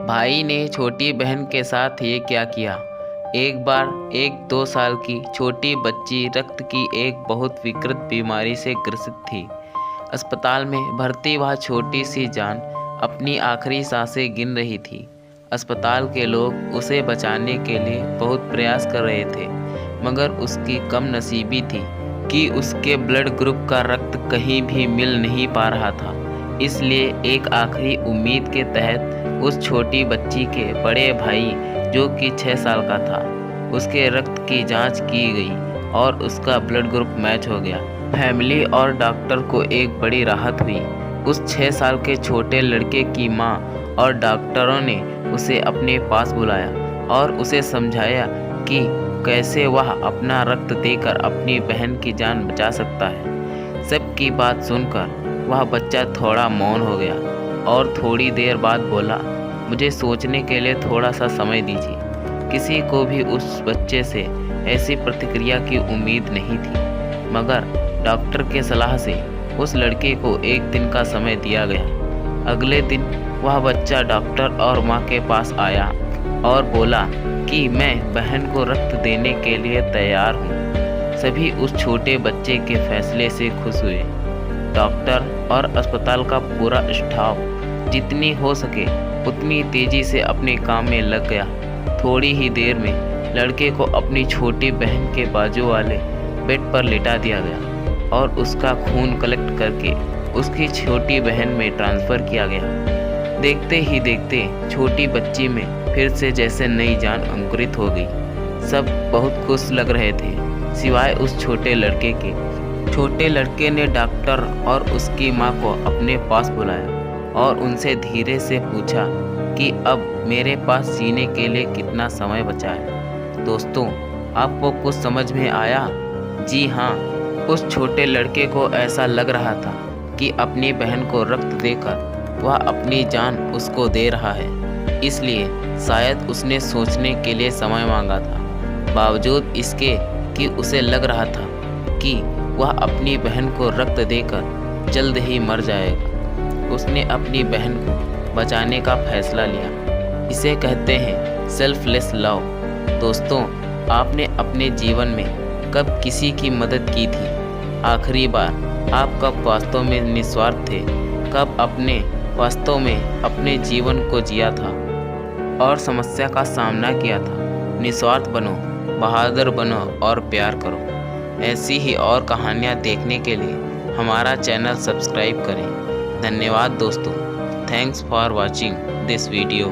भाई ने छोटी बहन के साथ ये क्या किया। एक बार एक 2 साल की छोटी बच्ची रक्त की एक बहुत विकृत बीमारी से ग्रसित थी। अस्पताल में भर्ती वह छोटी सी जान अपनी आखिरी सांसें गिन रही थी। अस्पताल के लोग उसे बचाने के लिए बहुत प्रयास कर रहे थे, मगर उसकी कम नसीबी थी कि उसके ब्लड ग्रुप का रक्त कहीं भी मिल नहीं पा रहा था। इसलिए एक आखिरी उम्मीद के तहत उस छोटी बच्ची के बड़े भाई, जो कि 6 साल का था, उसके रक्त की जांच की गई और उसका ब्लड ग्रुप मैच हो गया। फैमिली और डॉक्टर को एक बड़ी राहत हुई। उस 6 साल के छोटे लड़के की माँ और डॉक्टरों ने उसे अपने पास बुलाया और उसे समझाया कि कैसे वह अपना रक्त देकर अपनी बहन की जान बचा सकता है। सबकी बात सुनकर वह बच्चा थोड़ा मौन हो गया और थोड़ी देर बाद बोला, मुझे सोचने के लिए थोड़ा सा समय दीजिए। किसी को भी उस बच्चे से ऐसी प्रतिक्रिया की उम्मीद नहीं थी, मगर डॉक्टर के सलाह से उस लड़के को 1 दिन का समय दिया गया। अगले दिन वह बच्चा डॉक्टर और माँ के पास आया और बोला कि मैं बहन को रक्त देने के लिए तैयार हूँ। सभी उस छोटे बच्चे के फैसले से खुश हुए। डॉक्टर और अस्पताल का पूरा स्टाफ जितनी हो सके उतनी तेजी से अपने काम में लग गया। थोड़ी ही देर में लड़के को अपनी छोटी बहन के बाजू वाले बेड पर लिटा दिया गया और उसका खून कलेक्ट करके उसकी छोटी बहन में ट्रांसफ़र किया गया। देखते ही देखते छोटी बच्ची में फिर से जैसे नई जान अंकुरित हो गई। सब बहुत खुश लग रहे थे, सिवाय उस छोटे लड़के के। छोटे लड़के ने डॉक्टर और उसकी माँ को अपने पास बुलाया और उनसे धीरे से पूछा कि अब मेरे पास जीने के लिए कितना समय बचा है। दोस्तों, आपको कुछ समझ में आया? जी हाँ, उस छोटे लड़के को ऐसा लग रहा था कि अपनी बहन को रक्त देकर वह अपनी जान उसको दे रहा है, इसलिए शायद उसने सोचने के लिए समय मांगा था। बावजूद इसके कि उसे लग रहा था कि वह अपनी बहन को रक्त देकर जल्द ही मर जाएगा, उसने अपनी बहन को बचाने का फैसला लिया। इसे कहते हैं सेल्फलेस लव। दोस्तों, आपने अपने जीवन में कब किसी की मदद की थी? आखिरी बार आप कब वास्तव में निस्वार्थ थे? कब अपने वास्तव में अपने जीवन को जिया था और समस्या का सामना किया था? निस्वार्थ बनो, बहादुर बनो और प्यार करो। ऐसी ही और कहानियाँ देखने के लिए हमारा चैनल सब्सक्राइब करें। धन्यवाद दोस्तों। Thanks for watching this video.